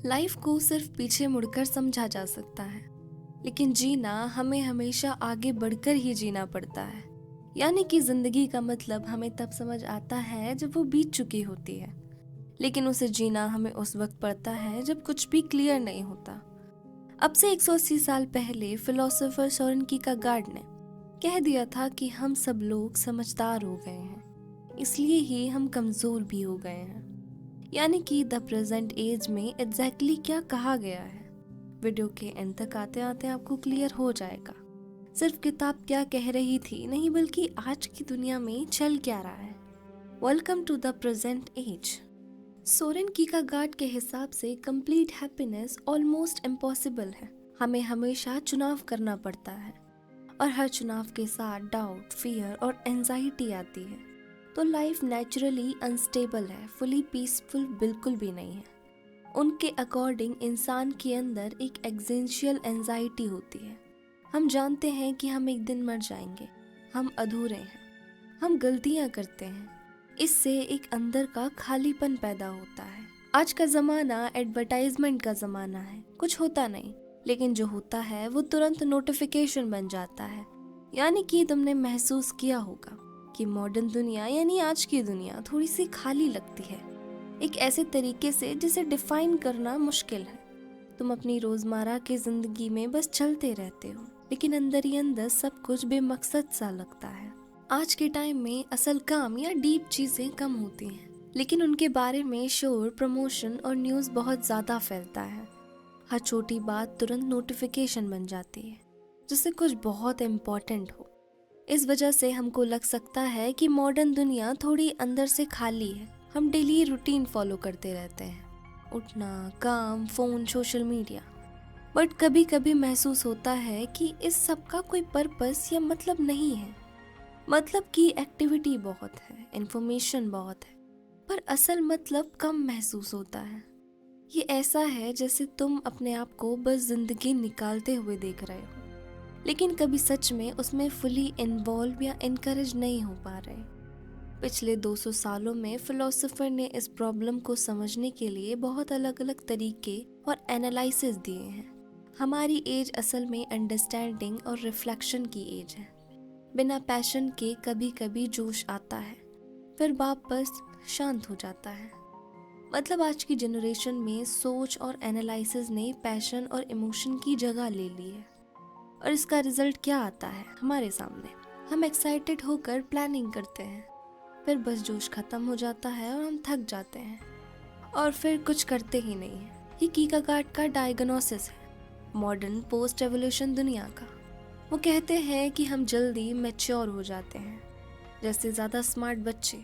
Life को सिर्फ पीछे मुड़कर समझा जा सकता है, लेकिन जीना हमें हमेशा आगे बढ़कर ही जीना पड़ता है। यानी कि जिंदगी का मतलब हमें तब समझ आता है जब वो बीत चुकी होती है, लेकिन उसे जीना हमें उस वक्त पड़ता है जब कुछ भी क्लियर नहीं होता। अब से 180 साल पहले फिलोसोफर सोरेन कीरकेगार्ड ने कह दिया था कि हम सब लोग समझदार हो गए हैं, इसलिए ही हम कमजोर भी हो गए हैं। यानी कि द प्रेजेंट एज में एग्जैक्टली क्या कहा गया है, वीडियो के एंड तक आते आते आपको क्लियर हो जाएगा। सिर्फ किताब क्या कह रही थी नहीं, बल्कि आज की दुनिया में चल क्या रहा है। Welcome to the present age. Soren Kierkegaard के हिसाब से कंप्लीट हैप्पीनेस ऑलमोस्ट इम्पॉसिबल है। हमें हमेशा चुनाव करना पड़ता है और हर चुनाव के साथ डाउट, फियर और एंजाइटी आती है। तो लाइफ नेचुरली अनस्टेबल है, फुली पीसफुल बिल्कुल भी नहीं है। उनके अकॉर्डिंग इंसान के अंदर एक एग्जिस्टेंशियल एंजाइटी होती है। हम जानते हैं कि हम एक दिन मर जाएंगे, हम अधूरे हैं, हम गलतियां करते हैं। इससे एक अंदर का खालीपन पैदा होता है। आज का ज़माना एडवर्टाइजमेंट का ज़माना है। कुछ होता नहीं, लेकिन जो होता है वो तुरंत नोटिफिकेशन बन जाता है। यानी कि तुमने महसूस किया होगा कि मॉडर्न दुनिया यानी आज की दुनिया थोड़ी सी खाली लगती है, एक ऐसे तरीके से जिसे डिफाइन करना मुश्किल है। तुम अपनी रोजमर्रा की जिंदगी में बस चलते रहते हो, लेकिन अंदर ही अंदर सब कुछ बेमकसद सा लगता है। आज के टाइम में असल काम या डीप चीजें कम होती हैं, लेकिन उनके बारे में शोर, प्रमोशन और न्यूज़ बहुत ज्यादा फैलता है। हर छोटी बात तुरंत नोटिफिकेशन बन जाती है, जिससे कुछ बहुत इम्पोर्टेंट हो। इस वजह से हमको लग सकता है कि मॉडर्न दुनिया थोड़ी अंदर से खाली है। हम डेली रूटीन फॉलो करते रहते हैं, उठना, काम, फोन, सोशल मीडिया। बट कभी कभी महसूस होता है कि इस सब का कोई पर्पस या मतलब नहीं है। मतलब कि एक्टिविटी बहुत है, इंफॉर्मेशन बहुत है, पर असल मतलब कम महसूस होता है। ये ऐसा है जैसे तुम अपने आप को बस जिंदगी निकालते हुए देख रहे हो, लेकिन कभी सच में उसमें फुली इन्वॉल्व या इनकरेज नहीं हो पा रहे। पिछले 200 सालों में फिलोसोफर ने इस प्रॉब्लम को समझने के लिए बहुत अलग अलग तरीके और एनालिसिस दिए हैं। हमारी एज असल में अंडरस्टैंडिंग और रिफ्लेक्शन की एज है। बिना पैशन के कभी कभी जोश आता है, फिर वापस शांत हो जाता है। मतलब आज की जनरेशन में सोच और एनालिसिस ने पैशन और इमोशन की जगह ले ली है, और इसका रिजल्ट क्या आता है हमारे सामने। हम एक्साइटेड होकर प्लानिंग करते हैं, फिर बस जोश खत्म हो जाता है और हम थक जाते हैं और फिर कुछ करते ही नहीं है। ये कीरकेगार्ड का डायग्नोसिस है मॉडर्न पोस्ट एवोल्यूशन दुनिया का। वो कहते हैं कि हम जल्दी मैच्योर हो जाते हैं, जैसे ज़्यादा स्मार्ट बच्चे।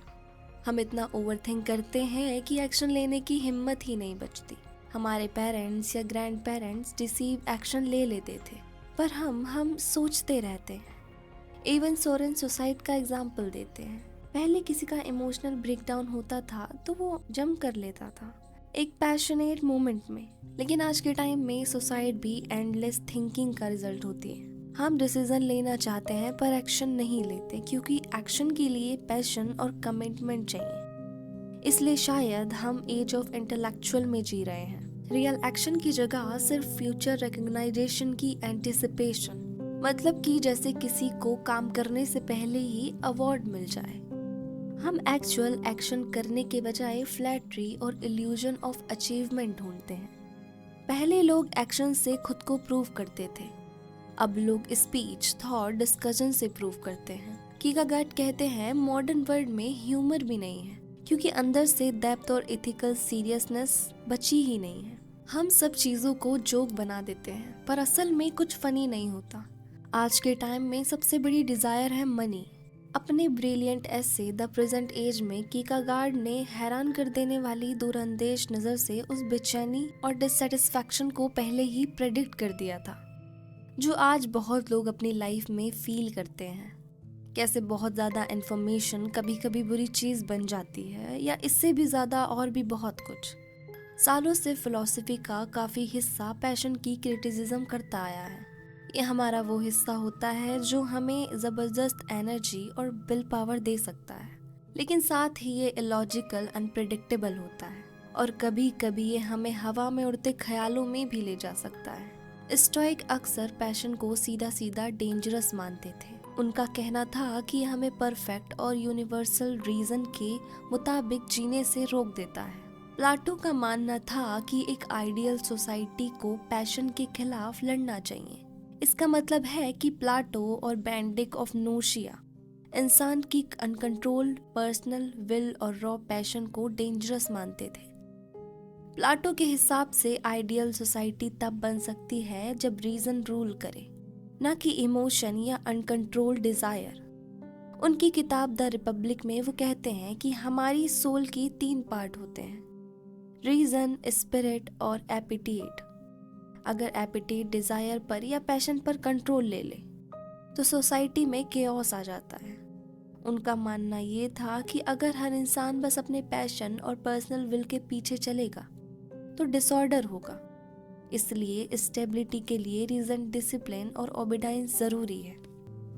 हम इतना ओवरथिंक करते हैं कि एक्शन लेने की हिम्मत ही नहीं बचती। हमारे पेरेंट्स या ग्रैंड पेरेंट्स डिसीव एक्शन ले लेते थे, पर हम सोचते रहते हैं। इवन सोरेन सुसाइड का एग्जाम्पल देते हैं। पहले किसी का इमोशनल ब्रेकडाउन होता था तो वो जंप कर लेता था एक पैशनेट मोमेंट में, लेकिन आज के टाइम में सुसाइड भी एंडलेस थिंकिंग का रिजल्ट होती है। हम डिसीजन लेना चाहते हैं पर एक्शन नहीं लेते, क्योंकि एक्शन के लिए पैशन और कमिटमेंट चाहिए। इसलिए शायद हम एज ऑफ इंटेलेक्चुअल में जी रहे हैं। रियल एक्शन की जगह सिर्फ फ्यूचर रिकग्नाइजेशन की एंटिसिपेशन। मतलब कि जैसे किसी को काम करने से पहले ही अवार्ड मिल जाए। हम एक्चुअल एक्शन करने के बजाय फ्लैटरी और इल्यूजन ऑफ अचीवमेंट ढूंढते हैं। पहले लोग एक्शन से खुद को प्रूव करते थे, अब लोग स्पीच, थॉट, डिस्कशन से प्रूव करते हैं। कीरकेगार्ड कहते हैं मॉडर्न वर्ल्ड में ह्यूमर भी नहीं है, क्योंकि अंदर से डेप्थ और एथिकल सीरियसनेस बची ही नहीं है। हम सब चीजों को जोक बना देते हैं, पर असल में कुछ फनी नहीं होता। आज के टाइम में सबसे बड़ी डिजायर है मनी। अपने brilliant essay the present age में कीरकेगार्ड ने हैरान कर देने वाली दूरंदेश नजर से उस बेचैनी और डिससेटिस्फैक्शन को पहले ही प्रेडिक्ट कर दिया था, जो आज बहुत लोग अपनी लाइफ में फील करते हैं। कैसे बहुत ज़्यादा इन्फॉर्मेशन कभी कभी बुरी चीज़ बन जाती है, या इससे भी ज़्यादा और भी बहुत कुछ। सालों से फिलॉसफी का काफ़ी हिस्सा पैशन की क्रिटिसिज्म करता आया है। ये हमारा वो हिस्सा होता है जो हमें ज़बरदस्त एनर्जी और विल पावर दे सकता है, लेकिन साथ ही ये इलॉजिकल, अनप्रिडिक्टेबल होता है और कभी कभी ये हमें हवा में उड़ते ख्यालों में भी ले जा सकता है। स्टोइक अक्सर पैशन को सीधा सीधा डेंजरस मानते थे। उनका कहना था कि हमें परफेक्ट और यूनिवर्सल रीजन के मुताबिक जीने से रोक देता है। प्लाटो का मानना था कि एक आइडियल सोसाइटी को पैशन के खिलाफ लड़ना चाहिए। इसका मतलब है कि प्लाटो और बेंडिक ऑफ नोशिया इंसान की अनकंट्रोल्ड पर्सनल विल और रॉ पैशन को डेंजरस मानते थे। प्लाटो के हिसाब से आइडियल सोसाइटी तब बन सकती है जब रीजन रूल करे, ना कि इमोशन या अनकंट्रोल्ड डिजायर। उनकी किताब द रिपब्लिक में वो कहते हैं कि हमारी सोल की 3 पार्ट होते हैं, रीजन, स्पिरिट और एपिटेट। अगर एपिटेट डिजायर पर या पैशन पर कंट्रोल ले ले तो सोसाइटी में केओस आ जाता है। उनका मानना ये था कि अगर हर इंसान बस अपने पैशन और पर्सनल विल के पीछे चलेगा तो डिसऑर्डर होगा। इसलिए स्टेबिलिटी के लिए रीजन, डिसिप्लिन और ओबीडियंस जरूरी है।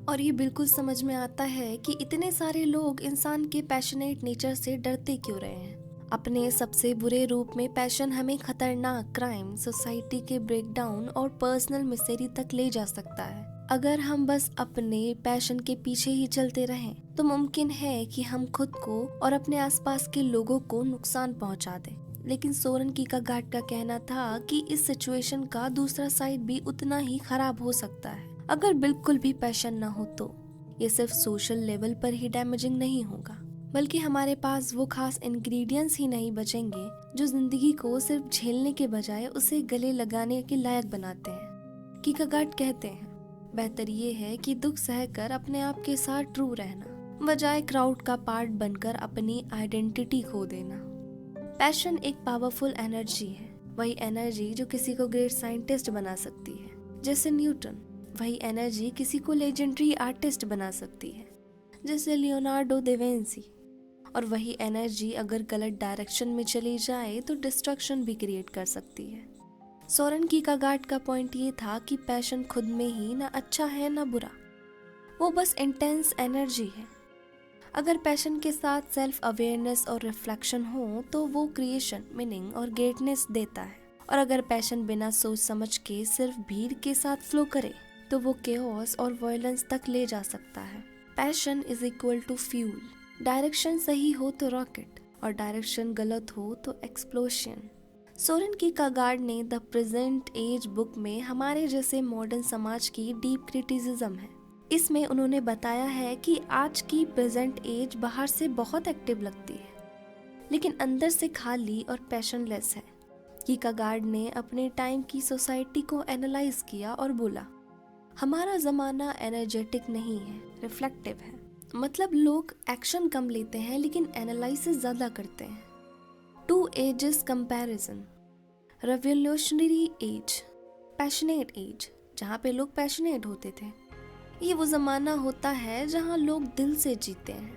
और ये बिल्कुल समझ में आता है कि इतने सारे लोग इंसान के पैशनेट नेचर से डरते क्यों रहे हैं। अपने सबसे बुरे रूप में पैशन हमें खतरनाक क्राइम, सोसाइटी के ब्रेकडाउन और पर्सनल मिसेरी तक ले जा सकता है। अगर हम बस अपने पैशन के पीछे ही चलते रहें तो मुमकिन है कि हम खुद को और अपने आसपास के लोगों को नुकसान पहुंचा दें। लेकिन सोरेन कीरकेगार्ड का कहना था कि इस सिचुएशन का दूसरा साइड भी उतना ही खराब हो सकता है। अगर बिल्कुल भी पैशन ना हो तो ये सिर्फ सोशल लेवल पर ही डैमेजिंग नहीं होगा, बल्कि हमारे पास वो खास इंग्रेडिएंट्स ही नहीं बचेंगे जो जिंदगी को सिर्फ झेलने के बजाय उसे गले लगाने के लायक बनाते हैं। कीरकेगार्ड कहते हैं, बेहतर ये है कि दुख सहकर अपने आप के साथ ट्रू रहना, बजाय क्राउड का पार्ट बनकर अपनी आइडेंटिटी खो देना। पैशन एक पावरफुल एनर्जी है, वही एनर्जी जो किसी को ग्रेट साइंटिस्ट बना सकती है जैसे न्यूटन, वही एनर्जी किसी को लेजेंडरी आर्टिस्ट बना सकती है जैसे लियोनार्डो दा विंची, और वही एनर्जी अगर गलत डायरेक्शन में चली जाए तो डिस्ट्रक्शन भी क्रिएट कर सकती है। सोरेन कीरकेगार्ड का पॉइंट ये था कि पैशन खुद में ही ना अच्छा है ना बुरा, वो बस इंटेंस एनर्जी है। अगर पैशन के साथ सेल्फ अवेयरनेस और रिफ्लेक्शन हो तो वो क्रिएशन, मीनिंग और ग्रेटनेस देता है। और अगर पैशन बिना सोच समझ के सिर्फ भीड़ के साथ फ्लो करे तो वो केओस और वायलेंस तक ले जा सकता है। Passion is equal to fuel. Direction सही हो तो रॉकेट और डायरेक्शन गलत हो तो एक्सप्लोशन। सोरेन कीरकेगार्ड ने द प्रेजेंट एज बुक में हमारे जैसे मॉडर्न समाज की डीप क्रिटिसिज्म है। इसमें उन्होंने बताया है कि आज की प्रेजेंट एज बाहर से बहुत एक्टिव लगती है लेकिन अंदर से खाली और पैशनलेस है। कीरकेगार्ड ने अपने टाइम की सोसाइटी को एनालाइज किया और बोला, हमारा जमाना एनर्जेटिक नहीं है, रिफ्लेक्टिव है। मतलब लोग एक्शन कम लेते हैं लेकिन एनालिसिस ज्यादा करते हैं। 2 ages comparison, revolutionary age, passionate age, जहाँ पे लोग पैशनेट होते थे। ये वो ज़माना होता है जहाँ लोग दिल से जीते हैं,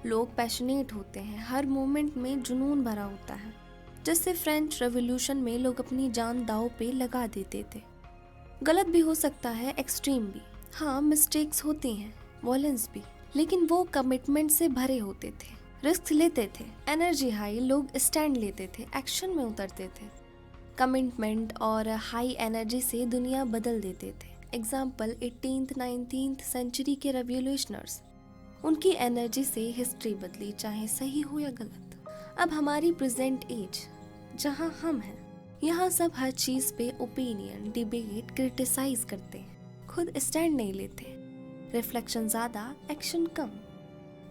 लोग पैशनेट होते हैं, हर मोमेंट में जुनून भरा होता है। जैसे फ्रेंच रेवोल्यूशन में लोग अपनी जान दांव पे लगा देते थे। गलत भी हो सकता है, एक्सट्रीम भी, हाँ मिस्टेक्स होती हैं, वॉयलेंस भी, लेकिन वो कमिटमेंट से भरे होते थे, रिस्क लेते थे, एनर्जी हाई, लोग स्टैंड लेते थे, एक्शन में उतरते थे। कमिटमेंट और हाई एनर्जी से दुनिया बदल देते थे। एग्जाम्पल 18th 19th सेंचुरी के रेवोल्यूशनर्स, उनकी एनर्जी से हिस्ट्री बदली, चाहे सही हो या गलत। अब हमारी प्रेजेंट एज जहां हम हैं, यहाँ सब हर चीज़ पे ओपिनियन, डिबेट, क्रिटिसाइज करते हैं, खुद स्टैंड नहीं लेते, रिफ्लेक्शन ज़्यादा, एक्शन कम,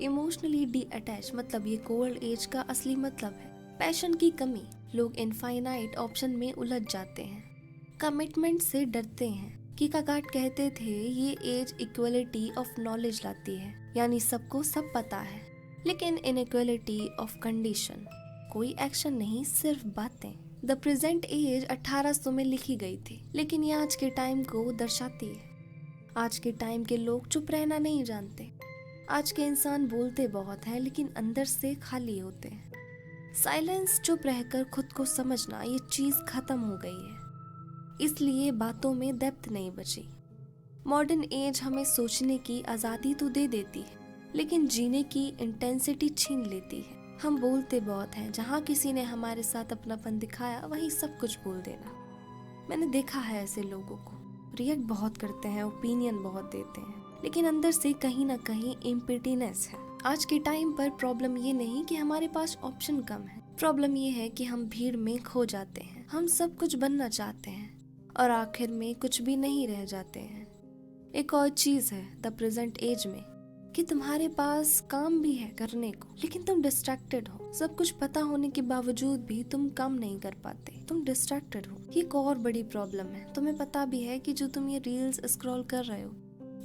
इमोशनली डी अटैच। मतलब ये कोल्ड एज का असली मतलब है। पैशन की कमी, लोग इनफाइनाइट ऑप्शन में उलझ जाते हैं, कमिटमेंट से डरते हैं। कीरकेगार्ड कहते थे ये एज इक्वलिटी ऑफ नॉलेज लाती है, यानी सबको सब पता है, लेकिन इनइक्वलिटी ऑफ कंडीशन, कोई एक्शन नहीं, सिर्फ बातें। द प्रेजेंट एज 1800 में लिखी गई थी, लेकिन ये आज के टाइम को दर्शाती है। आज के टाइम के लोग चुप रहना नहीं जानते। आज के इंसान बोलते बहुत हैं लेकिन अंदर से खाली होते हैं। साइलेंस, चुप रहकर खुद को समझना, ये चीज़ खत्म हो गई है, इसलिए बातों में डेप्थ नहीं बची। मॉडर्न एज हमें सोचने की आज़ादी तो दे देती है लेकिन जीने की इंटेंसिटी छीन लेती है। हम बोलते बहुत हैं, जहाँ किसी ने हमारे साथ अपनापन दिखाया वहीं सब कुछ बोल देना। मैंने देखा है ऐसे लोगों को, रिएक्ट बहुत करते हैं, ओपिनियन बहुत देते हैं, लेकिन अंदर से कहीं ना कहीं इम्पिटीनेस है। आज के टाइम पर प्रॉब्लम ये नहीं कि हमारे पास ऑप्शन कम है, प्रॉब्लम ये है कि हम भीड़ में खो जाते हैं। हम सब कुछ बनना चाहते हैं और आखिर में कुछ भी नहीं रह जाते हैं। एक और चीज है द प्रेजेंट एज में कि तुम्हारे पास काम भी है करने को, लेकिन तुम डिस्ट्रैक्टेड हो। सब कुछ पता होने के बावजूद भी तुम काम नहीं कर पाते, तुम डिस्ट्रैक्टेड हो। ये एक और बड़ी प्रॉब्लम है। तुम्हें पता भी है कि जो तुम ये रील्स स्क्रॉल कर रहे हो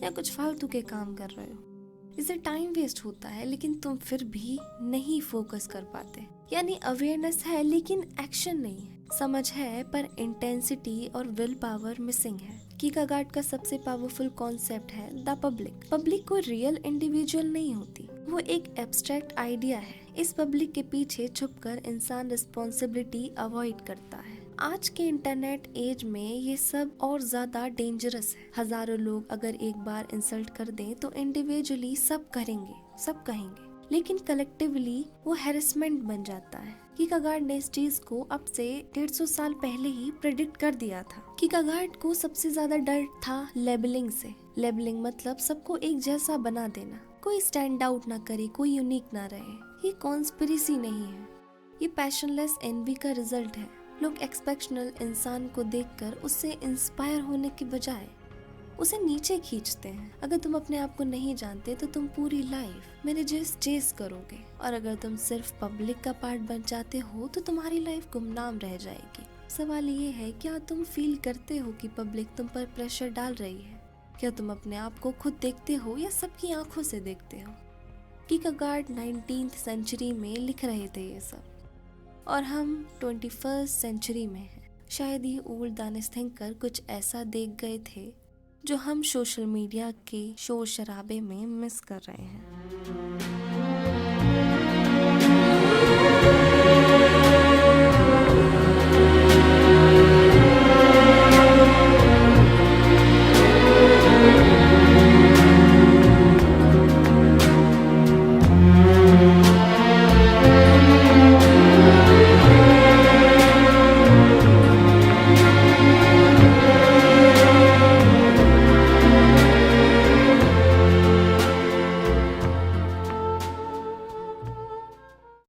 या कुछ फालतू के काम कर रहे हो, इससे टाइम वेस्ट होता है, लेकिन तुम फिर भी नहीं फोकस कर पाते। यानी अवेयरनेस है लेकिन एक्शन नहीं है। समझ है पर इंटेंसिटी और विल पावर मिसिंग है। कीकागार्ड का सबसे पावरफुल कॉन्सेप्ट है द पब्लिक। पब्लिक कोई रियल इंडिविजुअल नहीं होती, वो एक एब्स्ट्रैक्ट आइडिया है। इस पब्लिक के पीछे छुपकर इंसान रिस्पॉन्सिबिलिटी अवॉइड करता है। आज के इंटरनेट एज में ये सब और ज्यादा डेंजरस है। हजारों लोग अगर एक बार इंसल्ट कर दें तो इंडिविजुअली सब करेंगे, सब कहेंगे, लेकिन कलेक्टिवली वो हैरेसमेंट बन जाता है। कीकागार्ड ने इस चीज को अब से 150 साल पहले ही प्रेडिक्ट कर दिया था। कीकागार्ड को सबसे ज्यादा डर था लेबलिंग से। लेबलिंग मतलब सबको एक जैसा बना देना, कोई स्टैंड आउट ना करे, कोई यूनिक ना रहे। ये कॉन्स्पिरेसी नहीं है, ये पैशनलेस एनवी का रिजल्ट है। लोग एक्सेप्शनल इंसान को देखकर उससे इंस्पायर होने के बजाय उसे नीचे खींचते हैं। अगर तुम अपने आप को नहीं जानते तो तुम पूरी लाइफ मेरे जैसे चेस करोगे, और अगर तुम सिर्फ पब्लिक का पार्ट बन जाते हो तो तुम्हारी लाइफ गुमनाम रह जाएगी। सवाल ये है, क्या तुम फील करते हो कि पब्लिक तुम पर प्रेशर डाल रही है? क्या तुम अपने आप को खुद देखते हो या सबकी आंखों से देखते हो? कीकागार्ड 19th सेंचुरी में लिख रहे थे ये सब, और हम 21st सेंचुरी में हैं। शायद ये ओल्ड दानिश थिंकर कुछ ऐसा देख गए थे जो हम सोशल मीडिया के शोर शराबे में मिस कर रहे हैं।